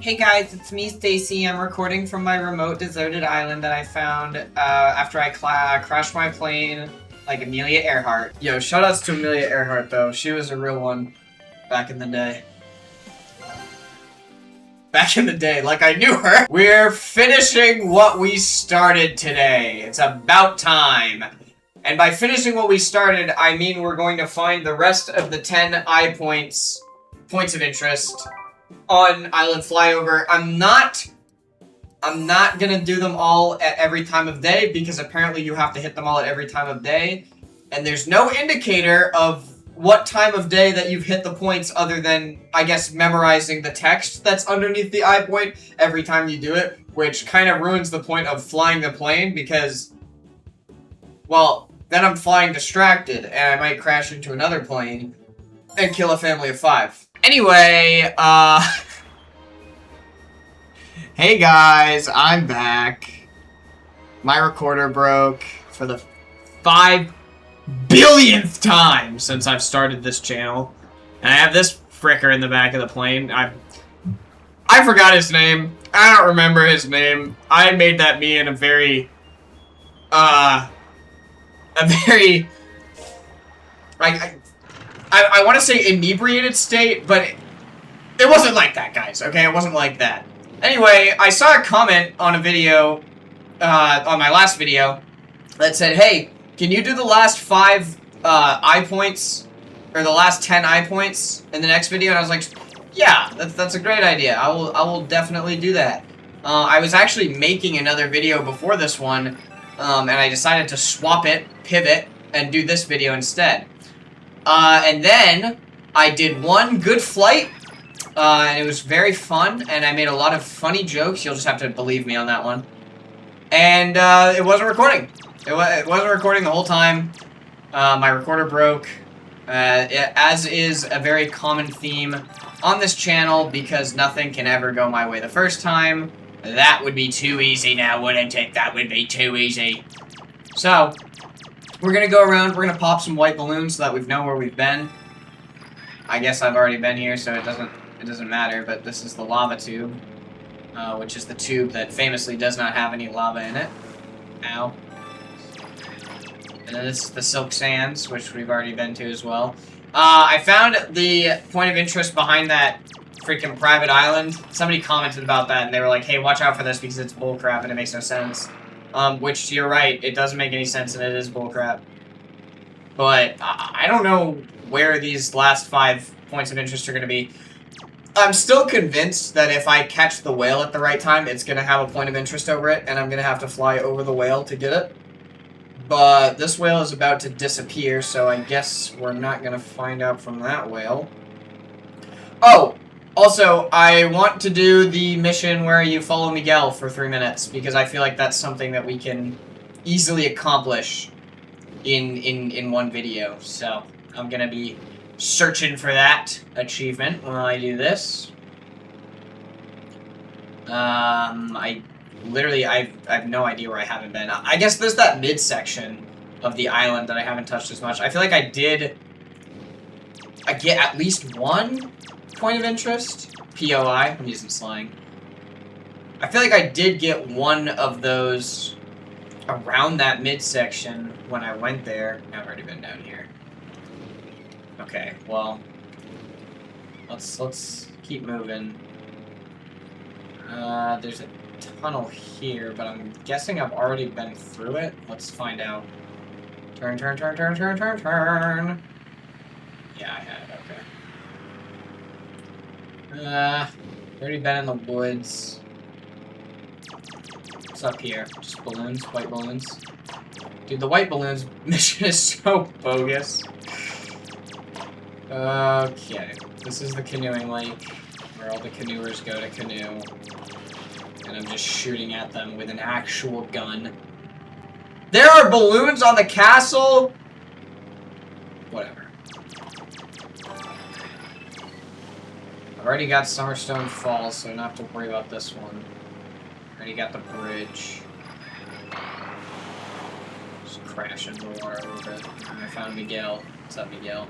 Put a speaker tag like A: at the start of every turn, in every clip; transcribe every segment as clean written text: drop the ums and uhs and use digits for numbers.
A: Hey guys, it's me, Stacy. I'm recording from my remote deserted island that I found after I crashed my plane like Amelia Earhart. Yo, shoutouts to Amelia Earhart though. She was a real one back in the day. Back in the day, like I knew her. We're finishing what we started today. It's about time. And by finishing what we started, I mean we're going to find the rest of the 10 points of interest on Island Flyover. I'm not gonna do them all at every time of day because apparently you have to hit them all at every time of day. And there's no indicator of what time of day that you've hit the points other than, I guess, memorizing the text that's underneath the eye point every time you do it, which kind of ruins the point of flying the plane because, well, then I'm flying distracted and I might crash into another plane and kill a family of 5. Anyway, hey guys, I'm back. My recorder broke for the 5 billionth time since I've started this channel. And I have this fricker in the back of the plane. I forgot his name. I don't remember his name. I made that me in a very I want to say inebriated state, but it wasn't like that, guys, okay? It wasn't like that. Anyway, I saw a comment on a video, on my last video, that said, hey, can you do the last 5 eye points, or the last 10 eye points in the next video? And I was like, yeah, that's a great idea. I will definitely do that. I was actually making another video before this one, and I decided to swap it, pivot, and do this video instead. And then I did one good flight, and it was very fun, and I made a lot of funny jokes. You'll just have to believe me on that one. And it wasn't recording. It wasn't recording the whole time. My recorder broke, as is a very common theme on this channel, because nothing can ever go my way the first time. That would be too easy now, wouldn't it? That would be too easy. So, we're gonna go around, we're gonna pop some white balloons so that we know where we've been. I guess I've already been here, so it doesn't matter, but this is the lava tube, which is the tube that famously does not have any lava in it. Ow. And then this is the Silk Sands, which we've already been to as well. I found the point of interest behind that freaking private island. Somebody commented about that, and they were like, hey, watch out for this because it's bullcrap and it makes no sense. Which, you're right, it doesn't make any sense and it is bullcrap. But I don't know where these last 5 points of interest are going to be. I'm still convinced that if I catch the whale at the right time, it's going to have a point of interest over it, and I'm going to have to fly over the whale to get it. But this whale is about to disappear, so I guess we're not going to find out from that whale. Oh! Also, I want to do the mission where you follow Miguel for 3 minutes, because I feel like that's something that we can easily accomplish in one video. So, I'm gonna be searching for that achievement while I do this. I have no idea where I haven't been. I guess there's that midsection of the island that I haven't touched as much. I feel like I get at least one point of interest. POI. I'm using slang. I feel like I did get one of those around that midsection when I went there. I've already been down here. Okay, well, let's keep moving. There's a tunnel here, but I'm guessing I've already been through it. Let's find out. Turn, turn, turn, turn, turn, turn, turn. Yeah, I had it. Okay. Already been in the woods. What's up here? Just balloons, white balloons. Dude, the white balloons mission is so bogus. Okay, this is the canoeing lake, where all the canoers go to canoe. And I'm just shooting at them with an actual gun. There are balloons on the castle? Whatever. I've already got Summerstone Falls, so I don't have to worry about this one. Already got the bridge. Just crash into the water a little bit. And I found Miguel. What's up, Miguel?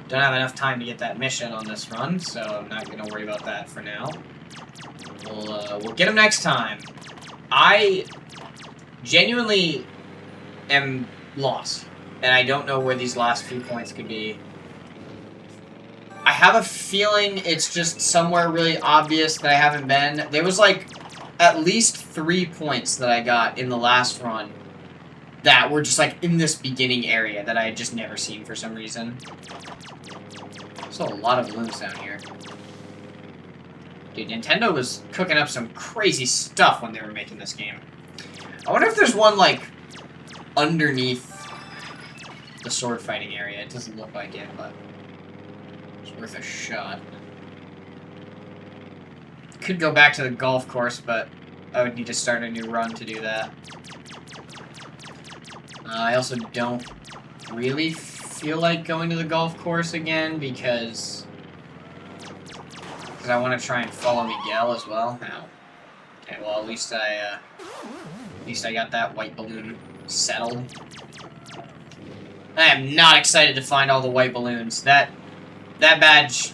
A: Don't have enough time to get that mission on this run, so I'm not going to worry about that for now. We'll get them next time. I genuinely am lost, and I don't know where these last few points could be. I have a feeling it's just somewhere really obvious that I haven't been. There was like at least 3 points that I got in the last run that were just like in this beginning area that I had just never seen for some reason. There's a lot of balloons down here. Dude, Nintendo was cooking up some crazy stuff when they were making this game. I wonder if there's one, like, underneath the sword fighting area. It doesn't look like it, but it's worth a shot. Could go back to the golf course, but I would need to start a new run to do that. I also don't really feel like going to the golf course again because I want to try and follow Miguel as well. Ow. Okay, well at least I got that white balloon settled. I am not excited to find all the white balloons. That badge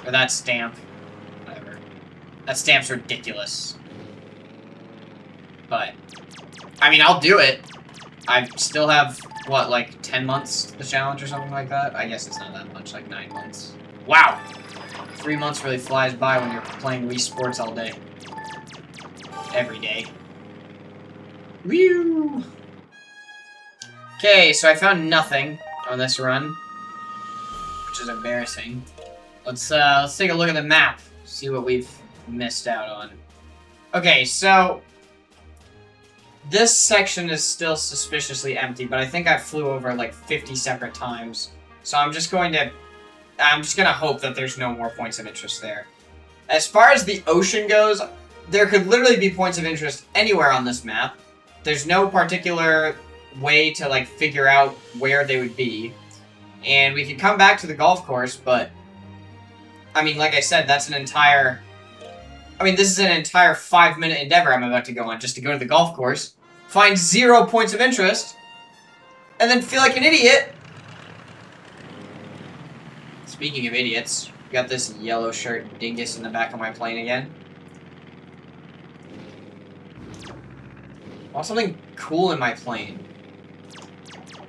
A: or that stamp, whatever. That stamp's ridiculous. But I mean, I'll do it. I still have, what, like 10 months to the challenge or something like that? I guess it's not that much, like 9 months. Wow! 3 months really flies by when you're playing Wii Sports all day. Every day. Woo! Okay, so I found nothing on this run, which is embarrassing. Let's take a look at the map, see what we've missed out on. Okay, so this section is still suspiciously empty, but I think I flew over like 50 separate times. So I'm just gonna hope that there's no more points of interest there. As far as the ocean goes, there could literally be points of interest anywhere on this map. There's no particular way to like figure out where they would be. And we could come back to the golf course, but I mean, like I said, this is an entire 5-minute endeavor I'm about to go on just to go to the golf course, find 0 points of interest, and then feel like an idiot. Speaking of idiots, got this yellow shirt dingus in the back of my plane again. I want something cool in my plane.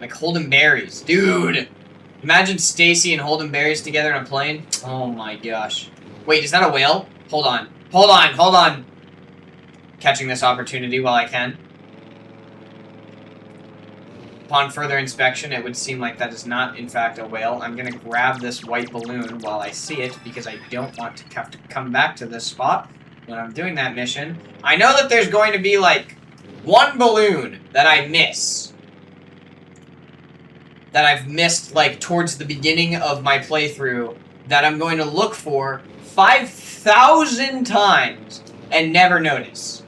A: Like Holden Berries. Dude! Imagine Stacy and Holden Berries together in a plane. Oh my gosh. Wait, is that a whale? Hold on. Hold on, hold on. Catching this opportunity while I can. Upon further inspection, it would seem like that is not, in fact, a whale. I'm gonna grab this white balloon while I see it, because I don't want to have to come back to this spot when I'm doing that mission. I know that there's going to be, like, one balloon that I miss. That I've missed, like, towards the beginning of my playthrough, that I'm going to look for 5,000 times and never notice.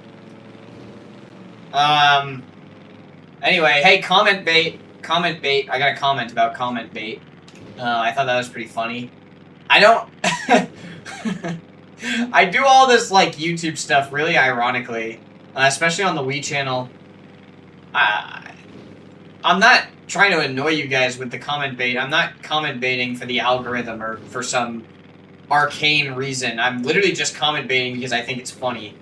A: Anyway, hey, comment bait. Comment bait. I got a comment about comment bait. I thought that was pretty funny. I don't... I do all this, like, YouTube stuff really ironically. Especially on the Wii channel. I'm not trying to annoy you guys with the comment bait. I'm not comment baiting for the algorithm or for some arcane reason. I'm literally just comment baiting because I think it's funny.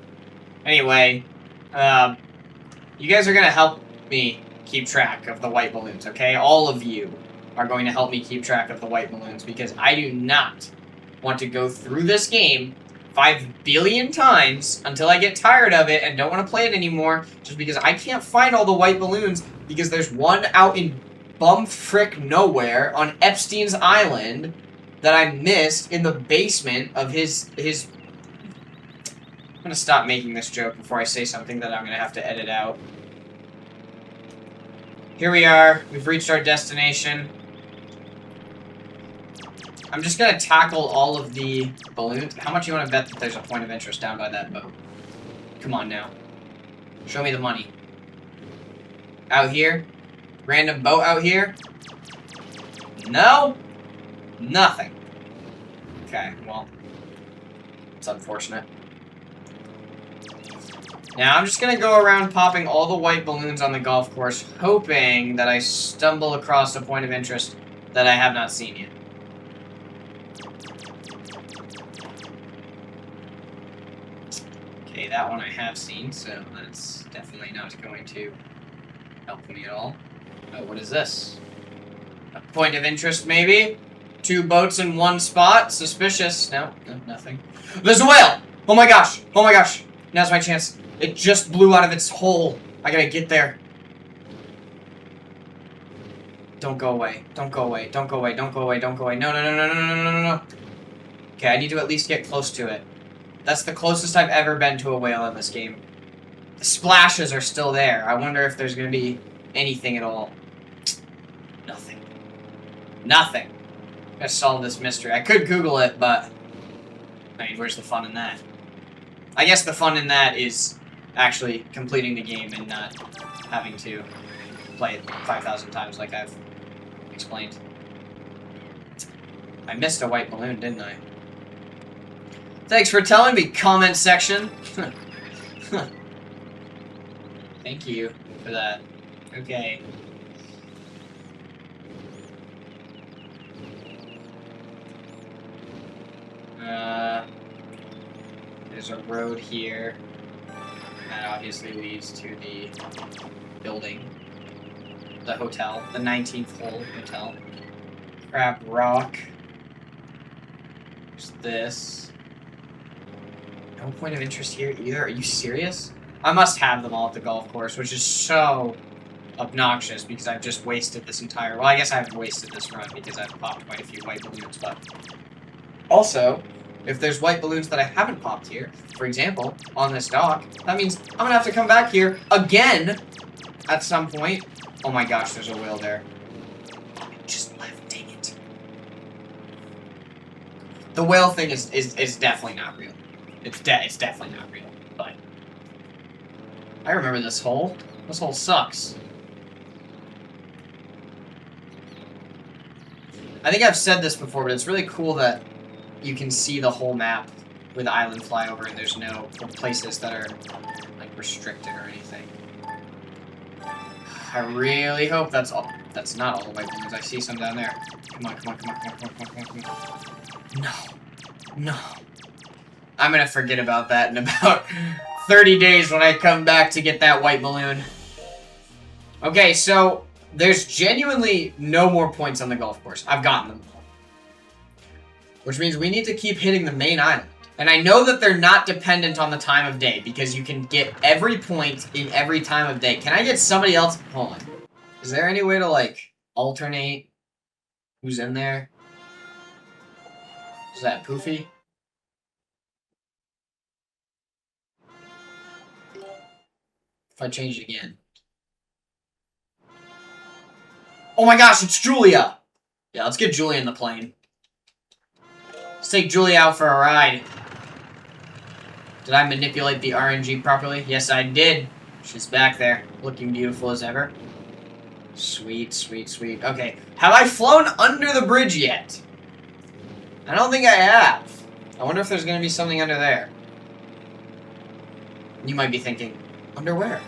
A: Anyway, you guys are gonna help me keep track of the white balloons, okay? All of you are going to help me keep track of the white balloons because I do not want to go through this game 5 billion times until I get tired of it and don't want to play it anymore just because I can't find all the white balloons because there's one out in bumfrick nowhere on Epstein's Island that I missed in the basement of his... I'm gonna stop making this joke before I say something that I'm gonna have to edit out. Here we are. We've reached our destination. I'm just gonna tackle all of the balloons. How much you want to bet that there's a point of interest down by that boat? Come on now. Show me the money. Out here? Random boat out here? No? Nothing. Okay, well. It's unfortunate. Now, I'm just gonna go around popping all the white balloons on the golf course, hoping that I stumble across a point of interest that I have not seen yet. Okay, that one I have seen, so that's definitely not going to help me at all. Oh, what is this? A point of interest, maybe? 2 boats in one spot? Suspicious. No, nothing. There's a whale! Oh my gosh! Oh my gosh! Now's my chance. It just blew out of its hole. I gotta get there. Don't go away. Don't go away. Don't go away. Don't go away. Don't go away. No, no, no, no, no, no, no, no, no. Okay, I need to at least get close to it. That's the closest I've ever been to a whale in this game. The splashes are still there. I wonder if there's gonna be anything at all. Nothing. Nothing. I'm gonna solve this mystery. I could Google it, but I mean, where's the fun in that? I guess the fun in that is actually completing the game and not having to play it 5,000 times like I've explained. I missed a white balloon, didn't I? Thanks for telling me, comment section. Thank you for that. Okay. There's a road here. That obviously leads to the building. The hotel. The 19th hole hotel. Crab Rock. There's this. No point of interest here either. Are you serious? I must have them all at the golf course, which is so obnoxious because I've just wasted this entire... Well, I guess I haven't wasted this run because I've popped quite a few white balloons, but... Also, if there's white balloons that I haven't popped here, for example, on this dock, that means I'm gonna have to come back here again at some point. Oh my gosh, there's a whale there. It just left, dang it. The whale thing is definitely not real. It's definitely not real, but... I remember this hole. This hole sucks. I think I've said this before, but it's really cool that you can see the whole map with Island Flyover, and there's no places that are, like, restricted or anything. I really hope that's all. That's not all the white balloons. I see some down there. Come on, come on, come on, come on, come on, come on, come on. No. No. I'm gonna forget about that in about 30 days when I come back to get that white balloon. Okay, so there's genuinely no more points on the golf course. I've gotten them. Which means we need to keep hitting the main island. And I know that they're not dependent on the time of day, because you can get every point in every time of day. Can I get somebody else? Hold on. Is there any way to, like, alternate who's in there? Is that Poofy? If I change it again. Oh my gosh, it's Julia! Yeah, let's get Julia in the plane. Let's take Julia out for a ride. Did I manipulate the RNG properly? Yes, I did. She's back there, looking beautiful as ever. Sweet, sweet, sweet. Okay, have I flown under the bridge yet? I don't think I have. I wonder if there's going to be something under there. You might be thinking, underwear.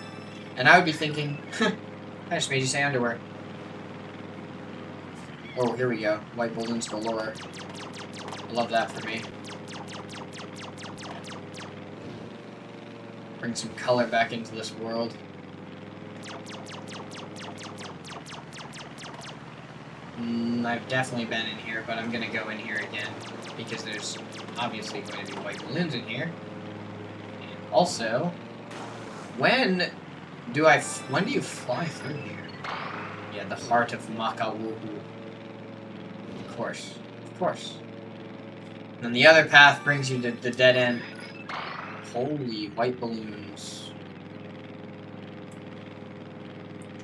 A: And I would be thinking, I just made you say underwear. Oh, here we go. White balloons galore. I love that for me. Bring some color back into this world. I've definitely been in here, but I'm gonna go in here again because there's obviously going to be white balloons in here. And also, when do you fly through here? Yeah, the heart of Makawuhu. Of course, of course. And then the other path brings you to the dead end. Holy white balloons.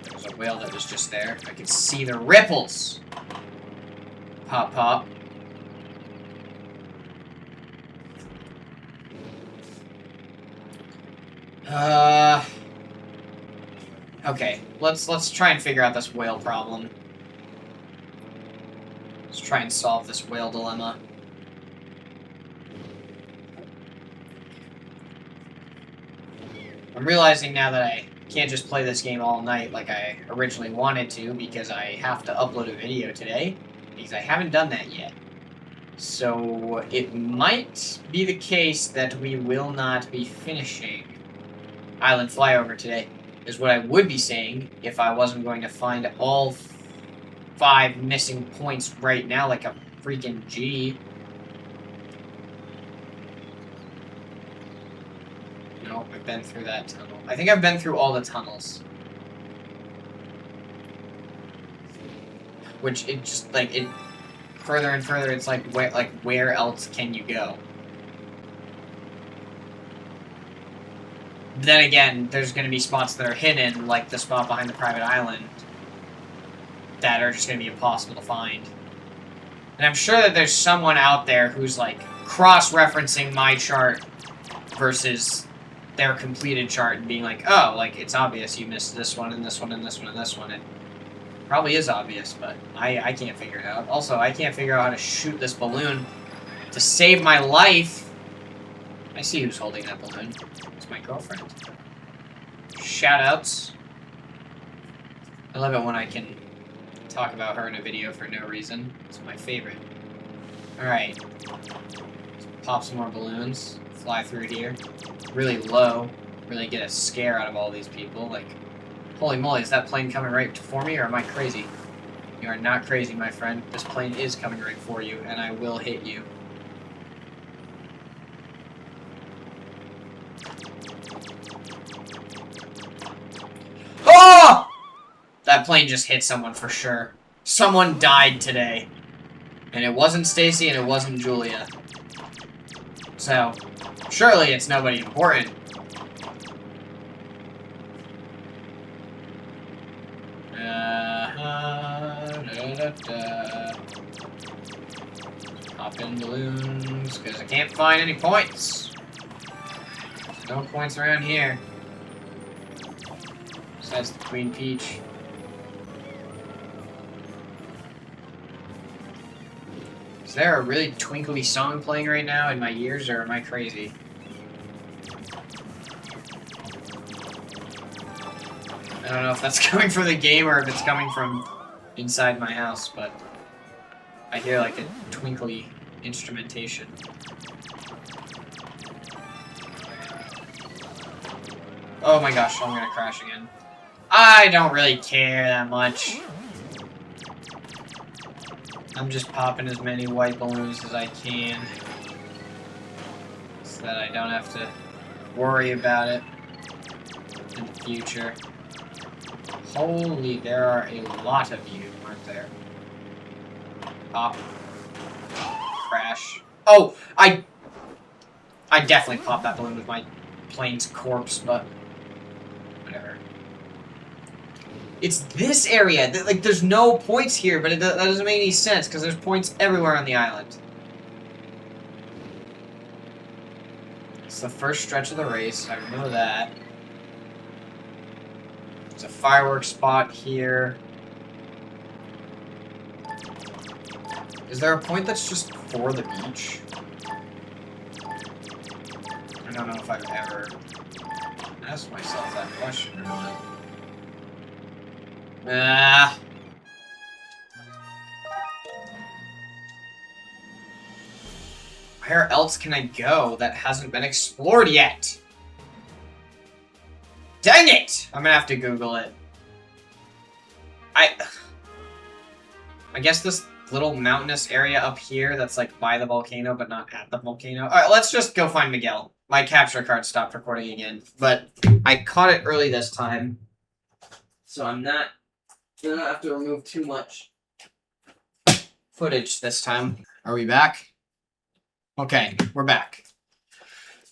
A: There's a whale that was just there. I could see the ripples. Pop, pop. Okay, let's try and figure out this whale problem. Let's try and solve this whale dilemma. I'm realizing now that I can't just play this game all night like I originally wanted to because I have to upload a video today because I haven't done that yet. So it might be the case that we will not be finishing Island Flyover today, is what I would be saying if I wasn't going to find all 5 missing points right now like a freaking G. No, I've been through that tunnel. I think I've been through all the tunnels. Which, it just, like, it... Further and further, it's like, where else can you go? Then again, there's gonna be spots that are hidden, like the spot behind the private island, that are just gonna be impossible to find. And I'm sure that there's someone out there who's, like, cross-referencing my chart versus their completed chart and being like, oh, like, it's obvious you missed this one and this one and this one and this one. It probably is obvious, but I can't figure it out. Also, I can't figure out how to shoot this balloon to save my life. I see who's holding that balloon. It's my girlfriend. Shoutouts. I love it when I can talk about her in a video for no reason. It's my favorite. Alright. Pop some more balloons. Fly through here. Really low. Really get a scare out of all these people. Like, holy moly, is that plane coming right for me, or am I crazy? You are not crazy, my friend. This plane is coming right for you, and I will hit you. Oh! That plane just hit someone for sure. Someone died today. And it wasn't Stacy, and it wasn't Julia. So, surely it's nobody important. Pop in balloons, because I can't find any points. There's no points around here. Besides the Queen Peach. Is there a really twinkly song playing right now in my ears, or am I crazy? I don't know if that's coming from the game or if it's coming from inside my house, but I hear like a twinkly instrumentation. Oh my gosh, I'm gonna crash again. I don't really care that much. I'm just popping as many white balloons as I can, so that I don't have to worry about it in the future. Holy, there are a lot of you, aren't there? Pop. Crash. Oh, I definitely popped that balloon with my plane's corpse, but whatever. It's this area. Like, there's no points here, but that doesn't make any sense, because there's points everywhere on the island. It's the first stretch of the race. I remember that. There's a fireworks spot here. Is there a point that's just for the beach? I don't know if I've ever asked myself that question or not. Where else can I go that hasn't been explored yet? Dang it! I'm gonna have to Google it. I guess this little mountainous area up here that's like by the volcano but not at the volcano. Alright, let's just go find Miguel. My capture card stopped recording again, but I caught it early this time, so I'm not gonna have to remove too much footage this time. Are we back? Okay, we're back.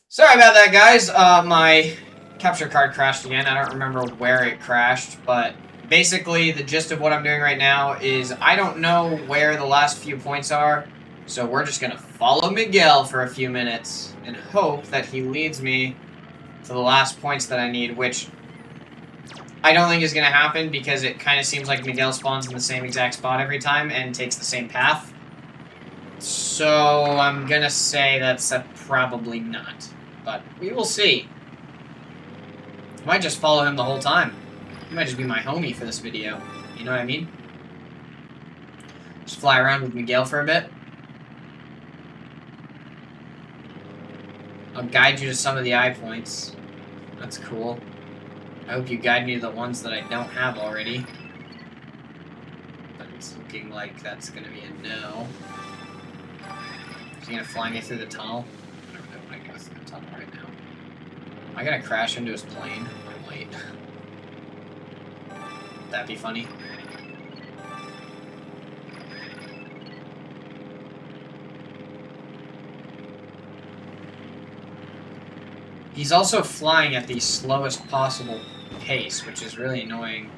A: Sorry about that, guys. My capture card crashed again. I don't remember where it crashed, but basically the gist of what I'm doing right now is I don't know where the last few points are, so we're just gonna follow Miguel for a few minutes and hope that he leads me to the last points that I need, which I don't think is gonna happen because it kind of seems like Miguel spawns in the same exact spot every time and takes the same path. So I'm gonna say that's probably not, but we will see. I might just follow him the whole time. He might just be my homie for this video. You know what I mean? Just fly around with Miguel for a bit. guide you to some of the eye points. That's cool. I hope you guide me to the ones that I don't have already. But it's looking like that's gonna be a no. Is he gonna fly me through the tunnel? I don't know when I go through the tunnel right now. Am I gonna crash into his plane? I might. That'd be funny. He's also flying at the slowest possible pace, which is really annoying.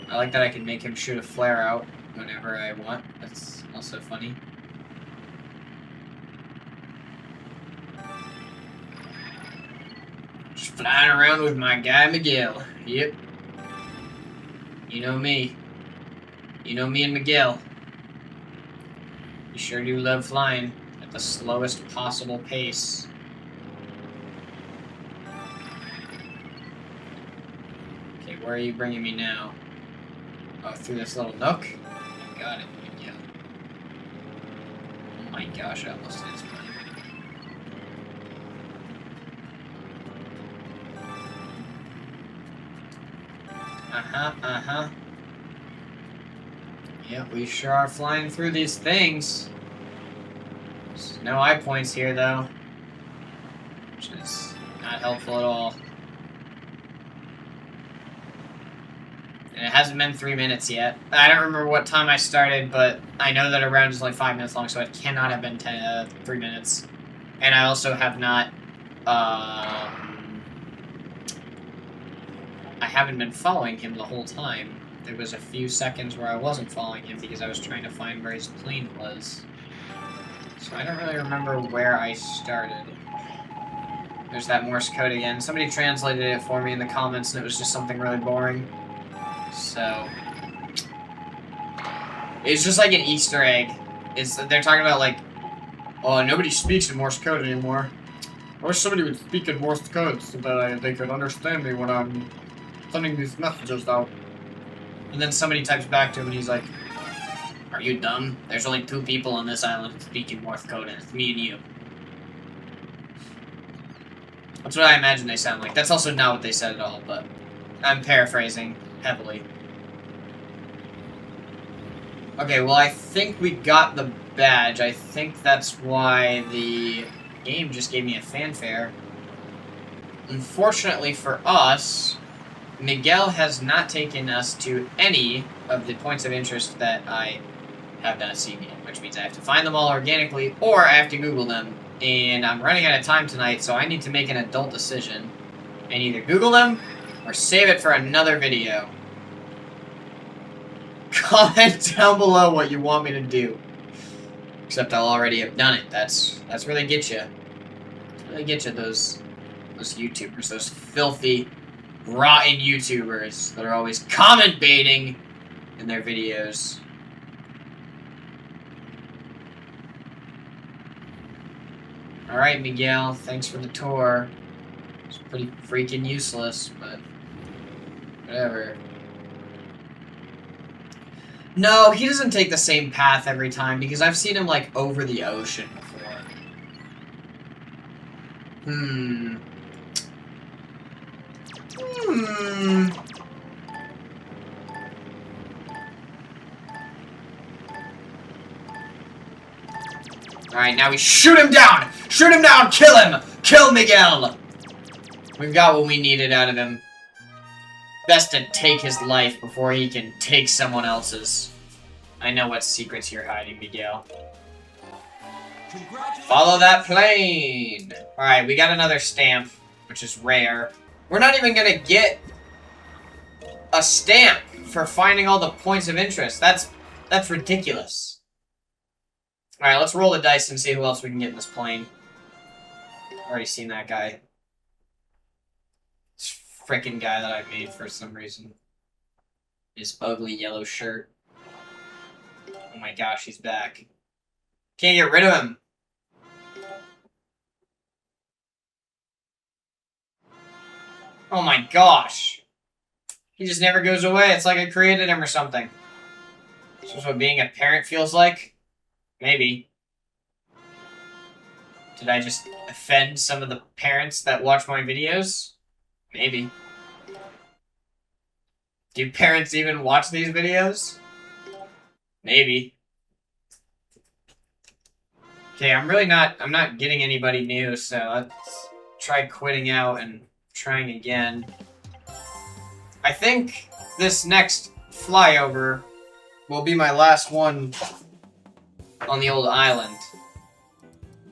A: I like that I can make him shoot a flare out whenever I want. That's also funny. Just flying around with my guy Miguel. Yep. You know me. You know me and Miguel. You sure do love flying at the slowest possible pace. Okay, where are you bringing me now? Oh, through this little nook? Got it. Yeah. Oh my gosh, I almost hit his plane. Uh-huh. Yeah, we sure are flying through these things. There's no eye points here, though. Which is not helpful at all. And it hasn't been 3 minutes yet. I don't remember what time I started, but I know that a round is only 5 minutes long, so it cannot have been 3 minutes. And I also have not, I haven't been following him the whole time. There was a few seconds where I wasn't following him because I was trying to find where his plane was. So I don't really remember where I started. There's that Morse code again. Somebody translated it for me in the comments, and it was just something really boring. So it's just like an Easter egg. They're talking about like, oh, nobody speaks in Morse code anymore. I wish somebody would speak in Morse code so that they could understand me when I'm sending these messages out. And then somebody types back to him and he's like, are you dumb? There's only 2 people on this island who speak in Morse code, and it's me and you. That's what I imagine they sound like. That's also not what they said at all, but I'm paraphrasing heavily. Okay, well, I think we got the badge. I think that's why the game just gave me a fanfare. Unfortunately for us, Miguel has not taken us to any of the points of interest that I have not seen yet, which means I have to find them all organically, or I have to Google them. And I'm running out of time tonight, so I need to make an adult decision and either Google them or save it for another video. Comment down below what you want me to do. Except I'll already have done it. That's where they get you. Really get you, those YouTubers, those filthy, rotten YouTubers that are always comment baiting in their videos. Alright, Miguel, thanks for the tour. It's pretty freaking useless, but whatever. No, he doesn't take the same path every time, because I've seen him, like, over the ocean before. Alright, now we shoot him down! Shoot him down! Kill him! Kill Miguel! We've got what we needed out of him. Best to take his life before he can take someone else's. I know what secrets you're hiding, Miguel. Follow that plane! Alright, we got another stamp, which is rare. We're not even gonna get a stamp for finding all the points of interest. That's ridiculous. Alright, let's roll the dice and see who else we can get in this plane. Already seen that guy. This frickin' guy that I made for some reason. His ugly yellow shirt. Oh my gosh, he's back. Can't get rid of him. Oh my gosh. He just never goes away. It's like I created him or something. This is what being a parent feels like? Maybe. Did I just offend some of the parents that watch my videos? Maybe. Do parents even watch these videos? Maybe. Okay, I'm not getting anybody new, so let's try quitting out and trying again. I think this next flyover will be my last one on the old island.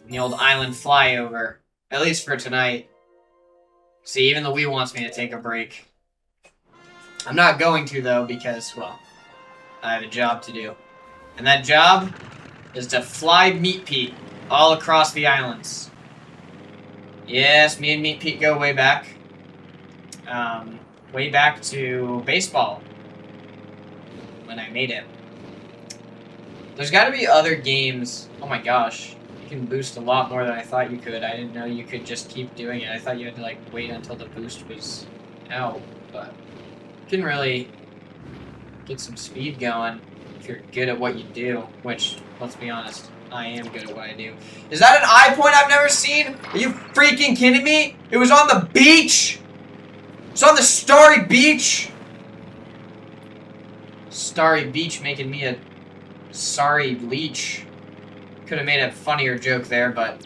A: The old island flyover. At least for tonight. See, even the Wii wants me to take a break. I'm not going to, though, because, well, I have a job to do. And that job is to fly Meat Pete all across the islands. Yes, me and Meat Pete go way back. Way back to baseball. When I made it. There's gotta be other games. Oh my gosh. You can boost a lot more than I thought you could. I didn't know you could just keep doing it. I thought you had to, like, wait until the boost was out. But you can really get some speed going if you're good at what you do. Which, let's be honest, I am good at what I do. Is that an eye point I've never seen? Are you freaking kidding me? It was on the beach! It's on the Starry Beach! Starry Beach making me a sorry leech. Could have made a funnier joke there, but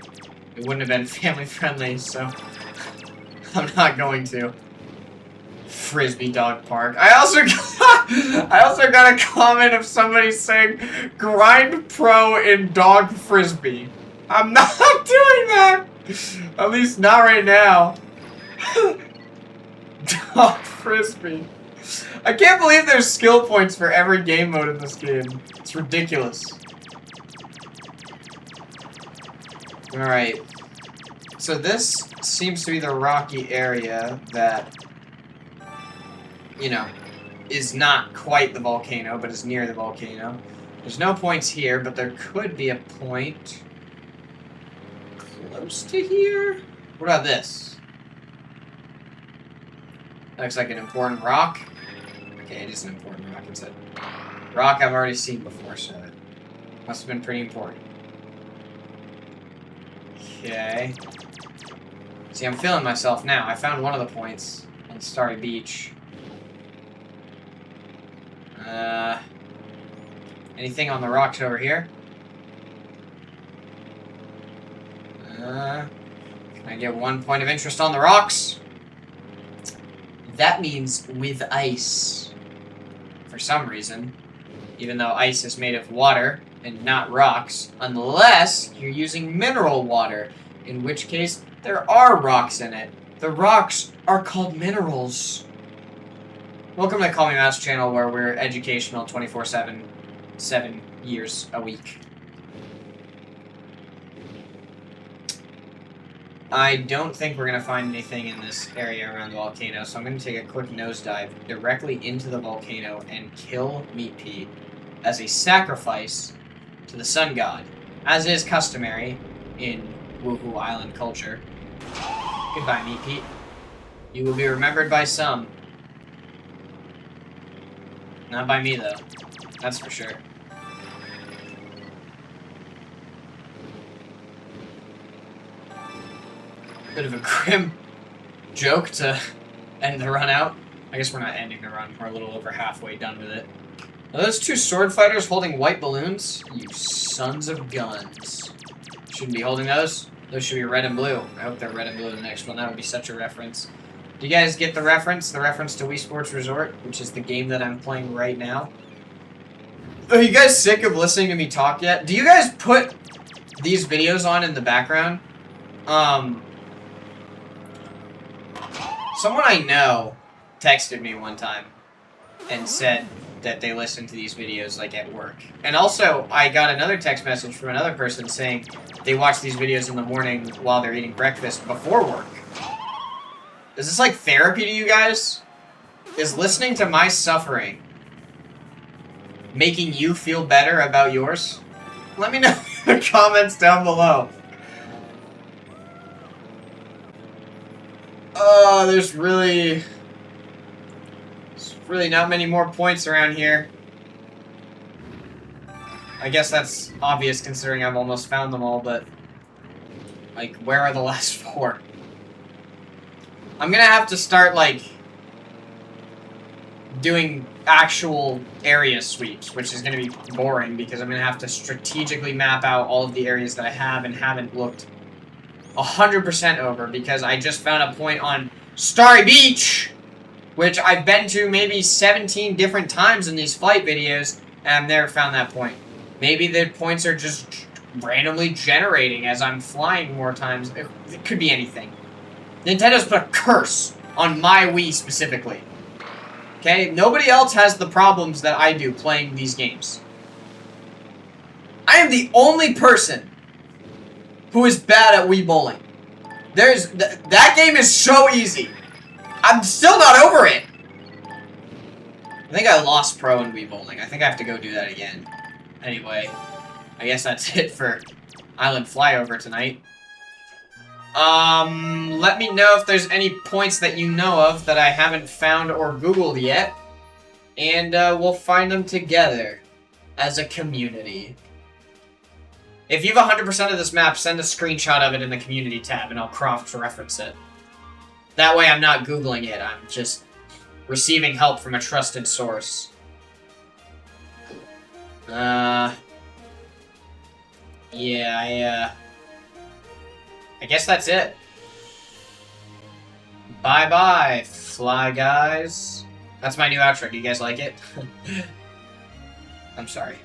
A: it wouldn't have been family friendly, so I'm not going to. Frisbee Dog Park. I also got a comment of somebody saying grind pro in dog frisbee. I'm not doing that. At least not right now. Dog frisbee. I can't believe there's skill points for every game mode in this game. It's ridiculous. Alright. So this seems to be the rocky area that, you know, is not quite the volcano, but is near the volcano. There's no points here, but there could be a point close to here? What about this? That looks like an important rock. Okay, it is an important rock. It's a rock I've already seen before, so it must have been pretty important. Okay. See, I'm feeling myself now. I found one of the points on Starry Beach. Anything on the rocks over here? Can I get 1 point of interest on the rocks? That means with ice. For some reason. Even though ice is made of water and not rocks. Unless you're using mineral water. In which case, there are rocks in it. The rocks are called minerals. Welcome to Call Me Mouse channel, where we're educational 24/7, 7 years a week. I don't think we're going to find anything in this area around the volcano, so I'm going to take a quick nosedive directly into the volcano and kill Meat Pete as a sacrifice to the sun god, as is customary in Wuhu Island culture. Goodbye, Meat Pete. You will be remembered by some. Not by me, though. That's for sure. Bit of a grim joke to end the run out. I guess we're not ending the run. We're a little over halfway done with it. Are those two sword fighters holding white balloons? You sons of guns. Shouldn't be holding those. Those should be red and blue. I hope they're red and blue in the next one. That would be such a reference. Do you guys get the reference? The reference to Wii Sports Resort, which is the game that I'm playing right now. Are you guys sick of listening to me talk yet? Do you guys put these videos on in the background? Someone I know texted me one time and said that they listened to these videos, like, at work. And also, I got another text message from another person saying they watch these videos in the morning while they're eating breakfast before work. Is this like therapy to you guys? Is listening to my suffering making you feel better about yours? Let me know in the comments down below. Oh, there's really not many more points around here. I guess that's obvious considering I've almost found them all, but Like, where are the last 4? I'm gonna have to start, like, doing actual area sweeps, which is gonna be boring because I'm gonna have to strategically map out all of the areas that I have and haven't looked 100% over, because I just found a point on Starry Beach, which I've been to maybe 17 different times in these flight videos, and I've never found that point. Maybe the points are just randomly generating as I'm flying more times. It could be anything. Nintendo's put a curse on my Wii specifically. Okay? Nobody else has the problems that I do playing these games. I am the only person who is bad at Wii Bowling. That game is so easy. I'm still not over it. I think I lost Pro in Wii Bowling. I think I have to go do that again. Anyway, I guess that's it for Island Flyover tonight. Let me know if there's any points that you know of that I haven't found or Googled yet. And we'll find them together as a community. If you have 100% of this map, send a screenshot of it in the community tab and I'll cross-reference it. That way I'm not Googling it, I'm just receiving help from a trusted source. Yeah, I guess that's it. Bye-bye, Fly Guys. That's my new outro. Do you guys like it? I'm sorry.